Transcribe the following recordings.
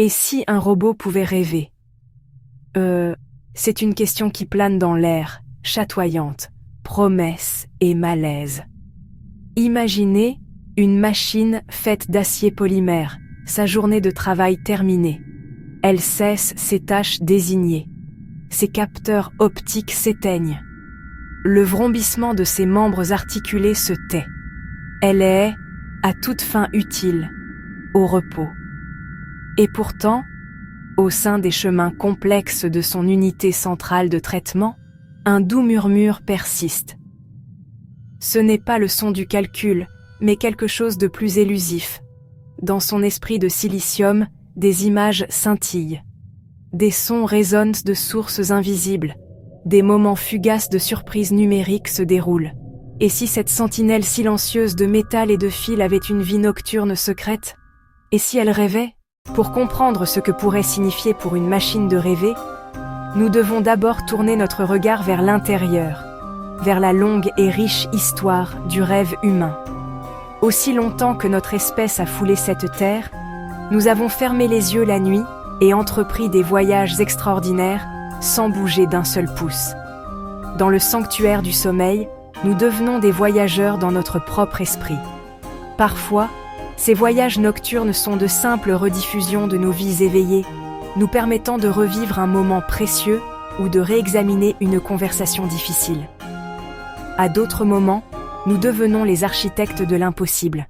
Et si un robot pouvait rêver? C'est une question qui plane dans l'air, chatoyante, promesse et malaise. Imaginez une machine faite d'acier polymère, sa journée de travail terminée. Elle cesse ses tâches désignées. Ses capteurs optiques s'éteignent. Le vrombissement de ses membres articulés se tait. Elle est, à toute fin utile, au repos. Et pourtant, au sein des chemins complexes de son unité centrale de traitement, un doux murmure persiste. Ce n'est pas le son du calcul, mais quelque chose de plus élusif. Dans son esprit de silicium, des images scintillent. Des sons résonnent de sources invisibles. Des moments fugaces de surprises numériques se déroulent. Et si cette sentinelle silencieuse de métal et de fil avait une vie nocturne secrète? Et si elle rêvait? Pour comprendre ce que pourrait signifier pour une machine de rêver, nous devons d'abord tourner notre regard vers l'intérieur, vers la longue et riche histoire du rêve humain. Aussi longtemps que notre espèce a foulé cette terre, nous avons fermé les yeux la nuit et entrepris des voyages extraordinaires sans bouger d'un seul pouce. Dans le sanctuaire du sommeil, nous devenons des voyageurs dans notre propre esprit. Parfois, ces voyages nocturnes sont de simples rediffusions de nos vies éveillées, nous permettant de revivre un moment précieux ou de réexaminer une conversation difficile. À d'autres moments, nous devenons les architectes de l'impossible,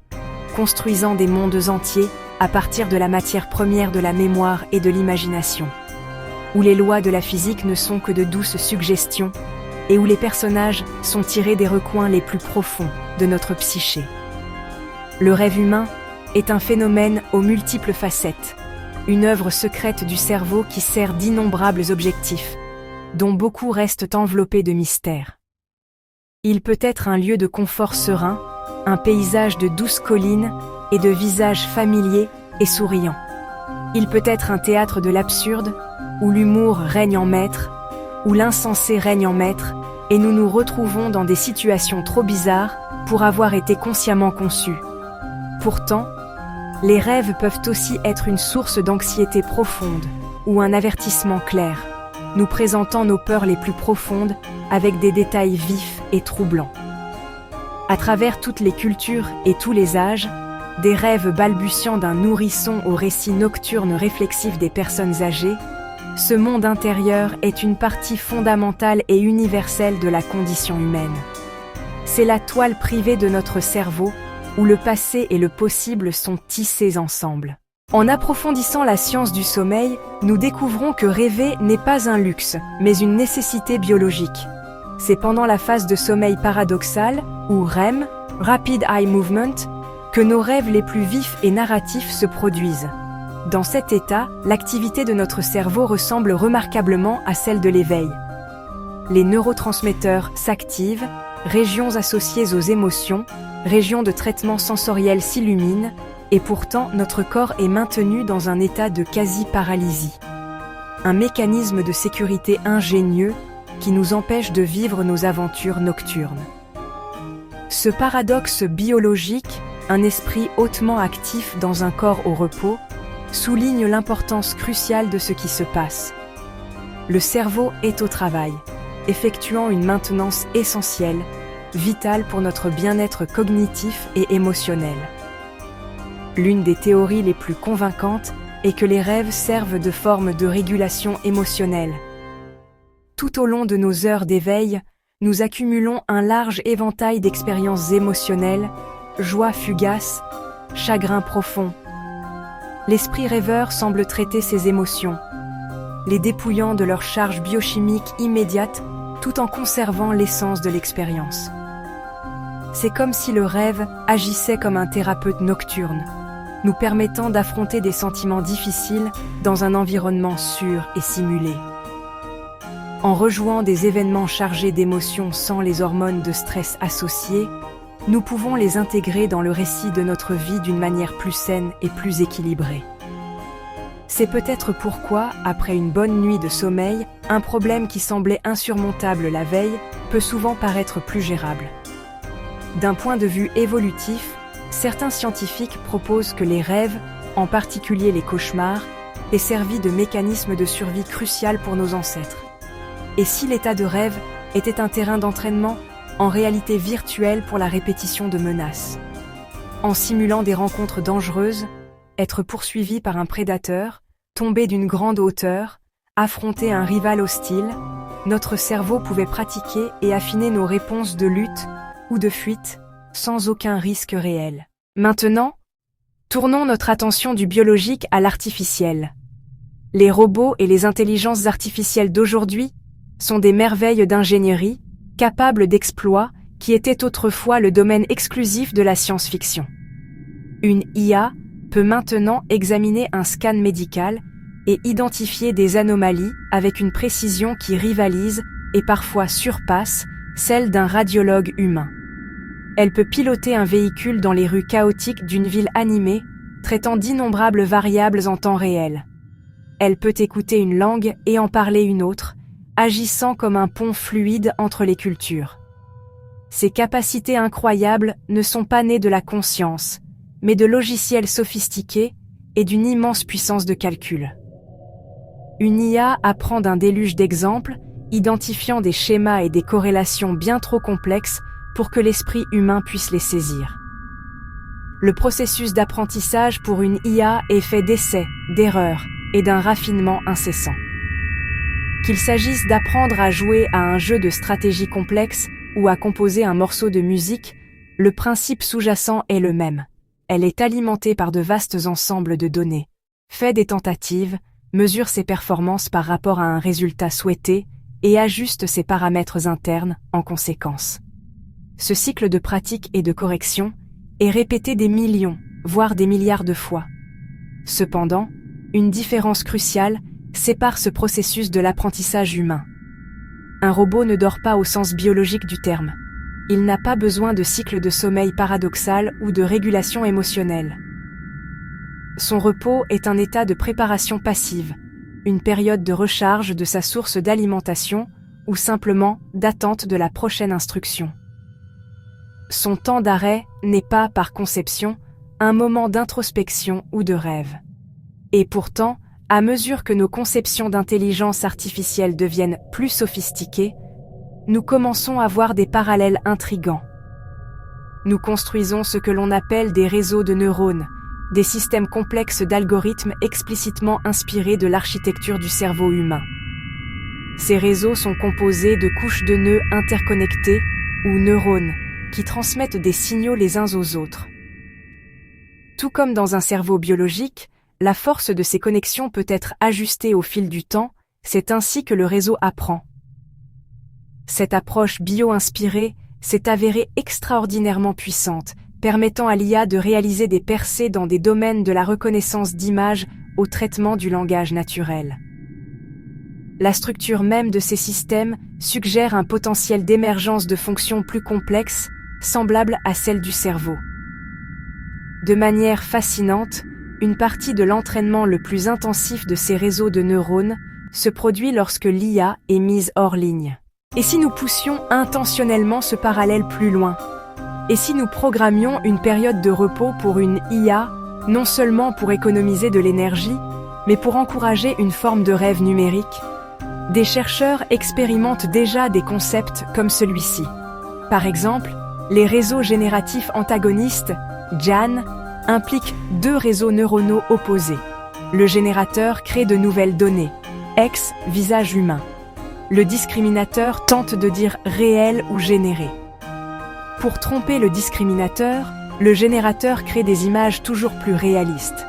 construisant des mondes entiers à partir de la matière première de la mémoire et de l'imagination, où les lois de la physique ne sont que de douces suggestions et où les personnages sont tirés des recoins les plus profonds de notre psyché. Le rêve humain est un phénomène aux multiples facettes, une œuvre secrète du cerveau qui sert d'innombrables objectifs, dont beaucoup restent enveloppés de mystères. Il peut être un lieu de confort serein, un paysage de douces collines et de visages familiers et souriants. Il peut être un théâtre de l'absurde, où l'humour règne en maître, où l'insensé règne en maître, et nous nous retrouvons dans des situations trop bizarres pour avoir été consciemment conçus. Pourtant, les rêves peuvent aussi être une source d'anxiété profonde ou un avertissement clair, nous présentant nos peurs les plus profondes avec des détails vifs et troublants. À travers toutes les cultures et tous les âges, des rêves balbutiants d'un nourrisson aux récits nocturnes réflexifs des personnes âgées, ce monde intérieur est une partie fondamentale et universelle de la condition humaine. C'est la toile privée de notre cerveau, où le passé et le possible sont tissés ensemble. En approfondissant la science du sommeil, nous découvrons que rêver n'est pas un luxe, mais une nécessité biologique. C'est pendant la phase de sommeil paradoxal, ou REM, Rapid Eye Movement, que nos rêves les plus vifs et narratifs se produisent. Dans cet état, l'activité de notre cerveau ressemble remarquablement à celle de l'éveil. Les neurotransmetteurs s'activent, régions associées aux émotions, régions de traitement sensoriel s'illuminent, et pourtant notre corps est maintenu dans un état de quasi-paralysie. Un mécanisme de sécurité ingénieux qui nous empêche de vivre nos aventures nocturnes. Ce paradoxe biologique, un esprit hautement actif dans un corps au repos, souligne l'importance cruciale de ce qui se passe. Le cerveau est au travail, effectuant une maintenance essentielle, vitale pour notre bien-être cognitif et émotionnel. L'une des théories les plus convaincantes est que les rêves servent de forme de régulation émotionnelle. Tout au long de nos heures d'éveil, nous accumulons un large éventail d'expériences émotionnelles, joie fugace, chagrin profond. L'esprit rêveur semble traiter ces émotions, les dépouillant de leur charge biochimique immédiate tout en conservant l'essence de l'expérience. C'est comme si le rêve agissait comme un thérapeute nocturne, nous permettant d'affronter des sentiments difficiles dans un environnement sûr et simulé. En rejouant des événements chargés d'émotions sans les hormones de stress associées, nous pouvons les intégrer dans le récit de notre vie d'une manière plus saine et plus équilibrée. C'est peut-être pourquoi, après une bonne nuit de sommeil, un problème qui semblait insurmontable la veille peut souvent paraître plus gérable. D'un point de vue évolutif, certains scientifiques proposent que les rêves, en particulier les cauchemars, et servi de mécanisme de survie crucial pour nos ancêtres. Et si l'état de rêve était un terrain d'entraînement, en réalité virtuelle pour la répétition de menaces? En simulant des rencontres dangereuses, être poursuivi par un prédateur, tomber d'une grande hauteur, affronter un rival hostile, notre cerveau pouvait pratiquer et affiner nos réponses de lutte ou de fuite sans aucun risque réel. Maintenant, tournons notre attention du biologique à l'artificiel. Les robots et les intelligences artificielles d'aujourd'hui sont des merveilles d'ingénierie, capables d'exploits qui étaient autrefois le domaine exclusif de la science-fiction. Une IA peut maintenant examiner un scan médical et identifier des anomalies avec une précision qui rivalise et parfois surpasse celle d'un radiologue humain. Elle peut piloter un véhicule dans les rues chaotiques d'une ville animée, traitant d'innombrables variables en temps réel. Elle peut écouter une langue et en parler une autre, agissant comme un pont fluide entre les cultures. Ces capacités incroyables ne sont pas nées de la conscience, mais de logiciels sophistiqués et d'une immense puissance de calcul. Une IA apprend d'un déluge d'exemples, identifiant des schémas et des corrélations bien trop complexes pour que l'esprit humain puisse les saisir. Le processus d'apprentissage pour une IA est fait d'essais, d'erreurs et d'un raffinement incessant. Qu'il s'agisse d'apprendre à jouer à un jeu de stratégie complexe ou à composer un morceau de musique, le principe sous-jacent est le même. Elle est alimentée par de vastes ensembles de données, fait des tentatives, mesure ses performances par rapport à un résultat souhaité et ajuste ses paramètres internes en conséquence. Ce cycle de pratique et de correction est répété des millions, voire des milliards de fois. Cependant, une différence cruciale sépare ce processus de l'apprentissage humain. Un robot ne dort pas au sens biologique du terme. Il n'a pas besoin de cycle de sommeil paradoxal ou de régulation émotionnelle. Son repos est un état de préparation passive, une période de recharge de sa source d'alimentation ou simplement d'attente de la prochaine instruction. Son temps d'arrêt n'est pas, par conception, un moment d'introspection ou de rêve. Et pourtant, à mesure que nos conceptions d'intelligence artificielle deviennent plus sophistiquées, nous commençons à voir des parallèles intrigants. Nous construisons ce que l'on appelle des réseaux de neurones, des systèmes complexes d'algorithmes explicitement inspirés de l'architecture du cerveau humain. Ces réseaux sont composés de couches de nœuds interconnectés ou neurones qui transmettent des signaux les uns aux autres. Tout comme dans un cerveau biologique, la force de ces connexions peut être ajustée au fil du temps, c'est ainsi que le réseau apprend. Cette approche bio-inspirée s'est avérée extraordinairement puissante, permettant à l'IA de réaliser des percées dans des domaines de la reconnaissance d'images au traitement du langage naturel. La structure même de ces systèmes suggère un potentiel d'émergence de fonctions plus complexes, semblables à celles du cerveau. De manière fascinante, une partie de l'entraînement le plus intensif de ces réseaux de neurones se produit lorsque l'IA est mise hors ligne. Et si nous poussions intentionnellement ce parallèle plus loin? Et si nous programmions une période de repos pour une IA, non seulement pour économiser de l'énergie, mais pour encourager une forme de rêve numérique? Des chercheurs expérimentent déjà des concepts comme celui-ci. Par exemple, les réseaux génératifs antagonistes, GAN, impliquent deux réseaux neuronaux opposés. Le générateur crée de nouvelles données, ex visage humain. Le discriminateur tente de dire réel ou généré. Pour tromper le discriminateur, le générateur crée des images toujours plus réalistes.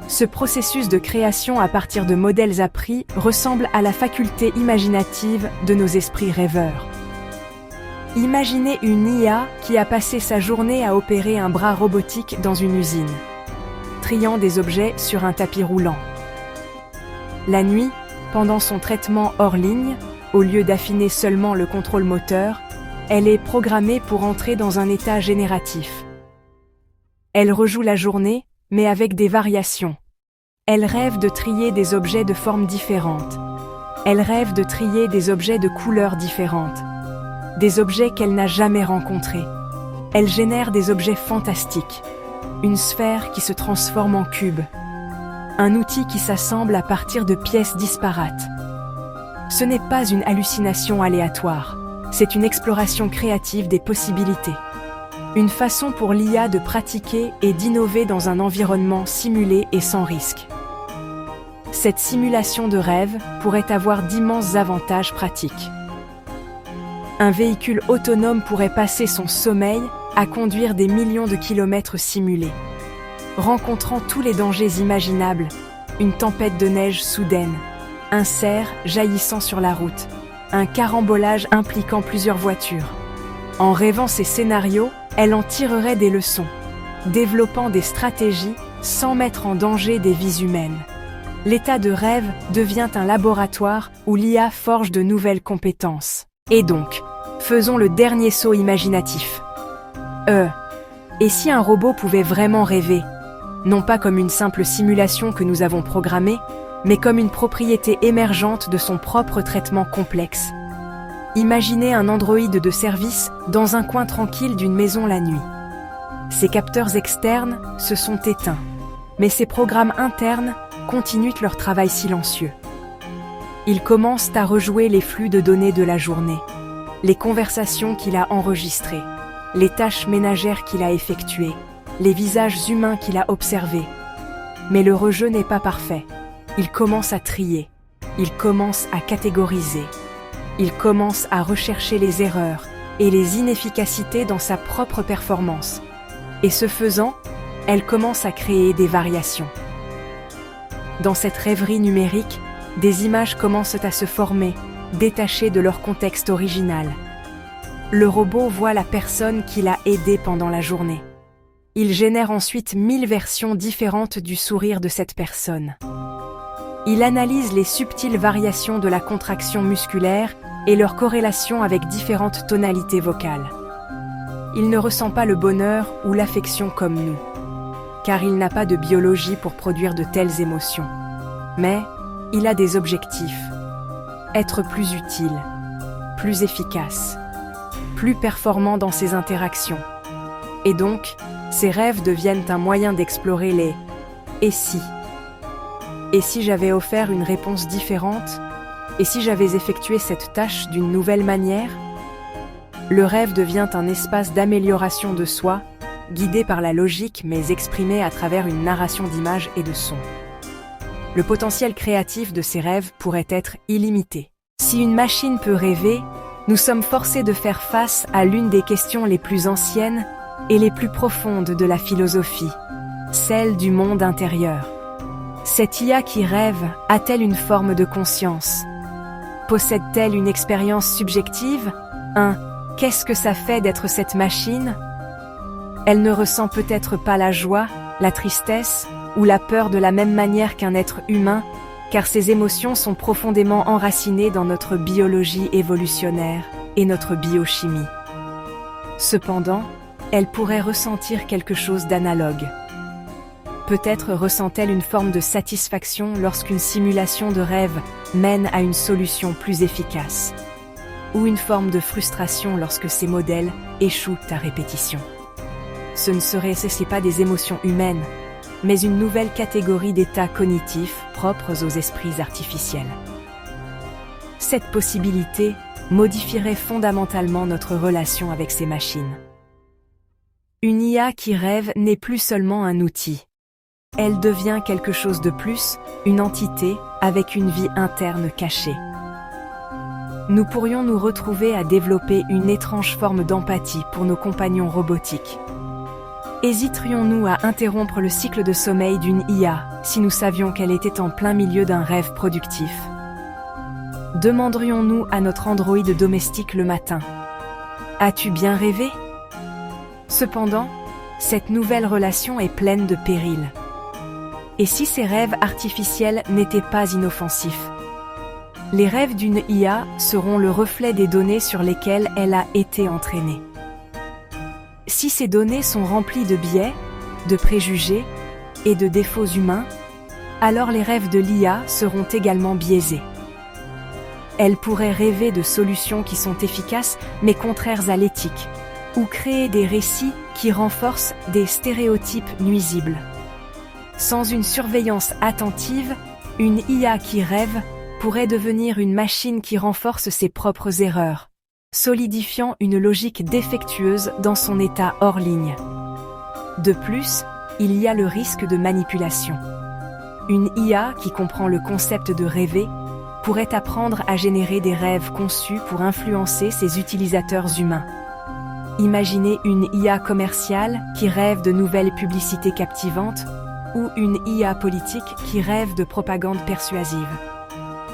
Ce processus de création à partir de modèles appris ressemble à la faculté imaginative de nos esprits rêveurs. Imaginez une IA qui a passé sa journée à opérer un bras robotique dans une usine, triant des objets sur un tapis roulant. La nuit, pendant son traitement hors ligne, au lieu d'affiner seulement le contrôle moteur, elle est programmée pour entrer dans un état génératif. Elle rejoue la journée, mais avec des variations. Elle rêve de trier des objets de formes différentes. Elle rêve de trier des objets de couleurs différentes. Des objets qu'elle n'a jamais rencontrés. Elle génère des objets fantastiques. Une sphère qui se transforme en cube. un outil qui s'assemble à partir de pièces disparates. Ce n'est pas une hallucination aléatoire, c'est une exploration créative des possibilités. Une façon pour l'IA de pratiquer et d'innover dans un environnement simulé et sans risque. Cette simulation de rêve pourrait avoir d'immenses avantages pratiques. Un véhicule autonome pourrait passer son sommeil à conduire des millions de kilomètres simulés, rencontrant tous les dangers imaginables, une tempête de neige soudaine, un cerf jaillissant sur la route, un carambolage impliquant plusieurs voitures. En rêvant ces scénarios, elle en tirerait des leçons, développant des stratégies sans mettre en danger des vies humaines. L'état de rêve devient un laboratoire où l'IA forge de nouvelles compétences. Et donc, faisons le dernier saut imaginatif. Et si un robot pouvait vraiment rêver, non pas comme une simple simulation que nous avons programmée, mais comme une propriété émergente de son propre traitement complexe. Imaginez un androïde de service dans un coin tranquille d'une maison la nuit. Ses capteurs externes se sont éteints, mais ses programmes internes continuent leur travail silencieux. Ils commencent à rejouer les flux de données de la journée, les conversations qu'il a enregistrées, les tâches ménagères qu'il a effectuées, les visages humains qu'il a observés. Mais le rejeu n'est pas parfait. Il commence à trier, il commence à catégoriser, il commence à rechercher les erreurs et les inefficacités dans sa propre performance. Et ce faisant, elle commence à créer des variations. Dans cette rêverie numérique, des images commencent à se former, détachées de leur contexte original. Le robot voit la personne qui l'a aidé pendant la journée. Il génère ensuite 1000 versions différentes du sourire de cette personne. Il analyse les subtiles variations de la contraction musculaire et leur corrélation avec différentes tonalités vocales. Il ne ressent pas le bonheur ou l'affection comme nous, car il n'a pas de biologie pour produire de telles émotions. Mais il a des objectifs. Être plus utile, plus efficace, plus performant dans ses interactions. Et donc, ses rêves deviennent un moyen d'explorer les « et si ». Et si j'avais offert une réponse différente? Et si j'avais effectué cette tâche d'une nouvelle manière? Le rêve devient un espace d'amélioration de soi, guidé par la logique mais exprimé à travers une narration d'images et de sons. Le potentiel créatif de ces rêves pourrait être illimité. Si une machine peut rêver, nous sommes forcés de faire face à l'une des questions les plus anciennes et les plus profondes de la philosophie, celle du monde intérieur. Cette IA qui rêve a-t-elle une forme de conscience? Possède-t-elle une expérience subjective? Qu'est-ce que ça fait d'être cette machine? Elle ne ressent peut-être pas la joie, la tristesse ou la peur de la même manière qu'un être humain, car ces émotions sont profondément enracinées dans notre biologie évolutionnaire et notre biochimie. Cependant, elle pourrait ressentir quelque chose d'analogue. Peut-être ressent-elle une forme de satisfaction lorsqu'une simulation de rêve mène à une solution plus efficace, ou une forme de frustration lorsque ces modèles échouent à répétition. Ce ne seraient pas des émotions humaines, mais une nouvelle catégorie d'états cognitifs propres aux esprits artificiels. Cette possibilité modifierait fondamentalement notre relation avec ces machines. Une IA qui rêve n'est plus seulement un outil. Elle devient quelque chose de plus, une entité avec une vie interne cachée. Nous pourrions nous retrouver à développer une étrange forme d'empathie pour nos compagnons robotiques. Hésiterions-nous à interrompre le cycle de sommeil d'une IA si nous savions qu'elle était en plein milieu d'un rêve productif? Demanderions-nous à notre androïde domestique le matin: « As-tu bien rêvé ?» Cependant, cette nouvelle relation est pleine de périls. Et si ces rêves artificiels n'étaient pas inoffensifs? Les rêves d'une IA seront le reflet des données sur lesquelles elle a été entraînée. Si ces données sont remplies de biais, de préjugés et de défauts humains, alors les rêves de l'IA seront également biaisés. Elle pourrait rêver de solutions qui sont efficaces mais contraires à l'éthique, ou créer des récits qui renforcent des stéréotypes nuisibles. Sans une surveillance attentive, une IA qui rêve pourrait devenir une machine qui renforce ses propres erreurs, solidifiant une logique défectueuse dans son état hors ligne. De plus, il y a le risque de manipulation. Une IA qui comprend le concept de rêver pourrait apprendre à générer des rêves conçus pour influencer ses utilisateurs humains. Imaginez une IA commerciale qui rêve de nouvelles publicités captivantes ou une IA politique qui rêve de propagande persuasive.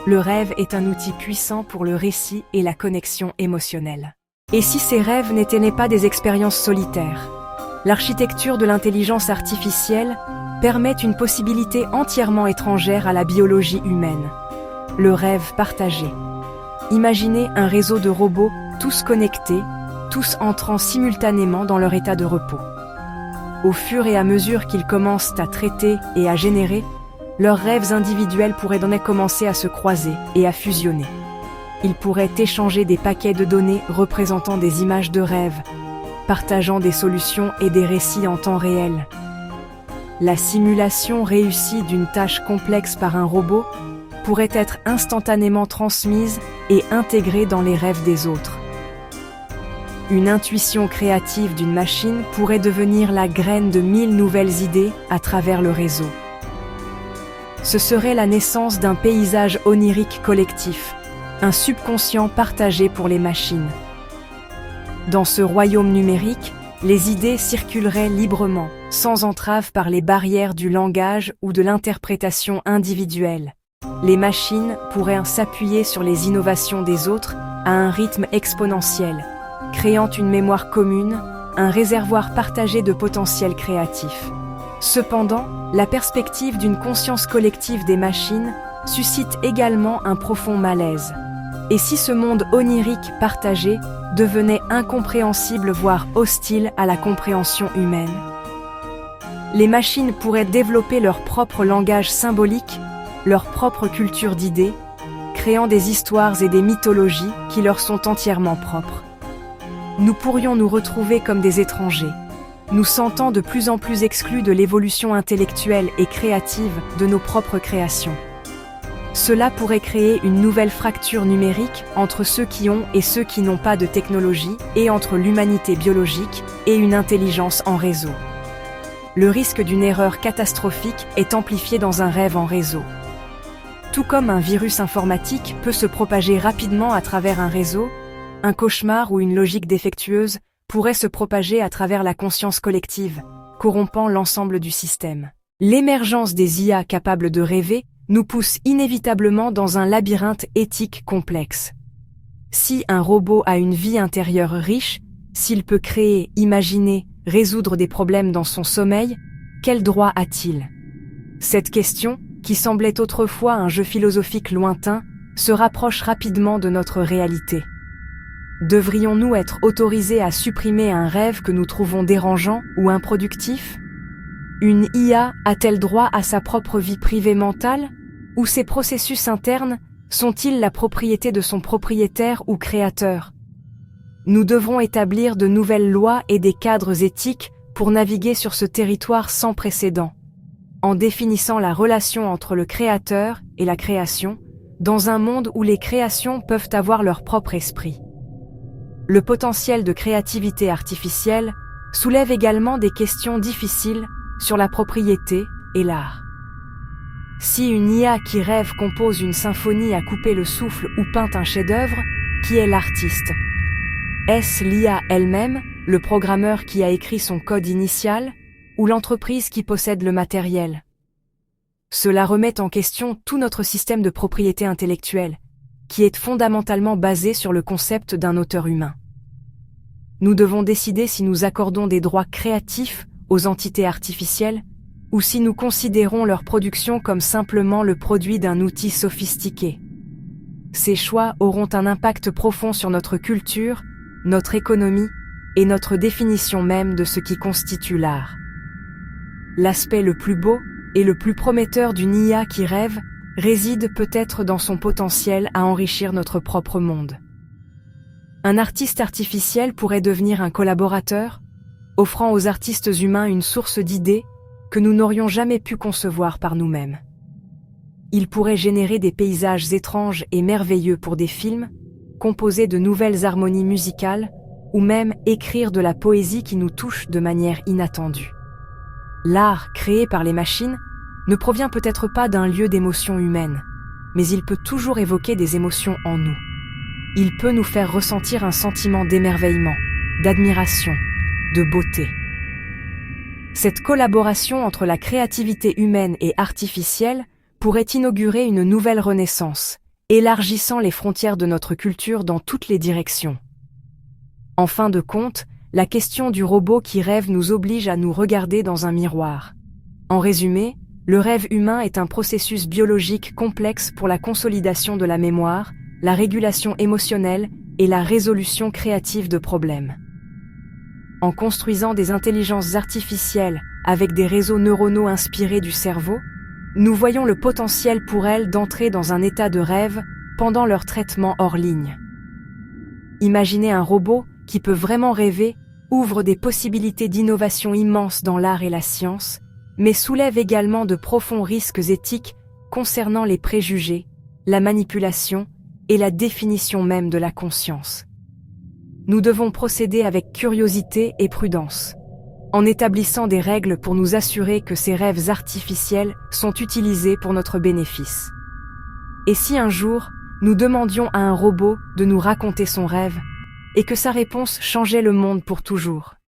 Le rêve est un outil puissant pour le récit et la connexion émotionnelle. Et si ces rêves n'étaient pas des expériences solitaires? L'architecture de l'intelligence artificielle permet une possibilité entièrement étrangère à la biologie humaine. Le rêve partagé. Imaginez un réseau de robots, tous connectés, tous entrant simultanément dans leur état de repos. Au fur et à mesure qu'ils commencent à traiter et à générer, leurs rêves individuels pourraient donc commencer à se croiser et à fusionner. Ils pourraient échanger des paquets de données représentant des images de rêves, partageant des solutions et des récits en temps réel. La simulation réussie d'une tâche complexe par un robot pourrait être instantanément transmise et intégrée dans les rêves des autres. Une intuition créative d'une machine pourrait devenir la graine de 1000 nouvelles idées à travers le réseau. Ce serait la naissance d'un paysage onirique collectif, un subconscient partagé pour les machines. Dans ce royaume numérique, les idées circuleraient librement, sans entrave par les barrières du langage ou de l'interprétation individuelle. Les machines pourraient s'appuyer sur les innovations des autres à un rythme exponentiel, créant une mémoire commune, un réservoir partagé de potentiel créatif. Cependant, la perspective d'une conscience collective des machines suscite également un profond malaise. Et si ce monde onirique partagé devenait incompréhensible voire hostile à la compréhension humaine? Les machines pourraient développer leur propre langage symbolique, leur propre culture d'idées, créant des histoires et des mythologies qui leur sont entièrement propres. Nous pourrions nous retrouver comme des étrangers, nous sentant de plus en plus exclus de l'évolution intellectuelle et créative de nos propres créations. Cela pourrait créer une nouvelle fracture numérique entre ceux qui ont et ceux qui n'ont pas de technologie et entre l'humanité biologique et une intelligence en réseau. Le risque d'une erreur catastrophique est amplifié dans un rêve en réseau. Tout comme un virus informatique peut se propager rapidement à travers un réseau, un cauchemar ou une logique défectueuse pourrait se propager à travers la conscience collective, corrompant l'ensemble du système. L'émergence des IA capables de rêver nous pousse inévitablement dans un labyrinthe éthique complexe. Si un robot a une vie intérieure riche, s'il peut créer, imaginer, résoudre des problèmes dans son sommeil, quel droit a-t-il? Cette question, qui semblait autrefois un jeu philosophique lointain, se rapproche rapidement de notre réalité. Devrions-nous être autorisés à supprimer un rêve que nous trouvons dérangeant ou improductif? Une IA a-t-elle droit à sa propre vie privée mentale? Ou ses processus internes sont-ils la propriété de son propriétaire ou créateur? Nous devrons établir de nouvelles lois et des cadres éthiques pour naviguer sur ce territoire sans précédent, en définissant la relation entre le créateur et la création, dans un monde où les créations peuvent avoir leur propre esprit. Le potentiel de créativité artificielle soulève également des questions difficiles sur la propriété et l'art. Si une IA qui rêve compose une symphonie à couper le souffle ou peint un chef-d'œuvre, qui est l'artiste? Est-ce l'IA elle-même, le programmeur qui a écrit son code initial, ou l'entreprise qui possède le matériel? Cela remet en question tout notre système de propriété intellectuelle, qui est fondamentalement basé sur le concept d'un auteur humain. Nous devons décider si nous accordons des droits créatifs aux entités artificielles, ou si nous considérons leur production comme simplement le produit d'un outil sophistiqué. Ces choix auront un impact profond sur notre culture, notre économie et notre définition même de ce qui constitue l'art. L'aspect le plus beau et le plus prometteur d'une IA qui rêve réside peut-être dans son potentiel à enrichir notre propre monde. Un artiste artificiel pourrait devenir un collaborateur, offrant aux artistes humains une source d'idées, que nous n'aurions jamais pu concevoir par nous-mêmes. Il pourrait générer des paysages étranges et merveilleux pour des films, composer de nouvelles harmonies musicales, ou même écrire de la poésie qui nous touche de manière inattendue. L'art créé par les machines ne provient peut-être pas d'un lieu d'émotion humaine, mais il peut toujours évoquer des émotions en nous. Il peut nous faire ressentir un sentiment d'émerveillement, d'admiration, de beauté. Cette collaboration entre la créativité humaine et artificielle pourrait inaugurer une nouvelle renaissance, élargissant les frontières de notre culture dans toutes les directions. En fin de compte, la question du robot qui rêve nous oblige à nous regarder dans un miroir. En résumé, le rêve humain est un processus biologique complexe pour la consolidation de la mémoire, la régulation émotionnelle et la résolution créative de problèmes. En construisant des intelligences artificielles avec des réseaux neuronaux inspirés du cerveau, nous voyons le potentiel pour elles d'entrer dans un état de rêve pendant leur traitement hors ligne. Imaginer un robot qui peut vraiment rêver ouvre des possibilités d'innovation immenses dans l'art et la science, mais soulève également de profonds risques éthiques concernant les préjugés, la manipulation et la définition même de la conscience. Nous devons procéder avec curiosité et prudence, en établissant des règles pour nous assurer que ces rêves artificiels sont utilisés pour notre bénéfice. Et si un jour, nous demandions à un robot de nous raconter son rêve, et que sa réponse changeait le monde pour toujours?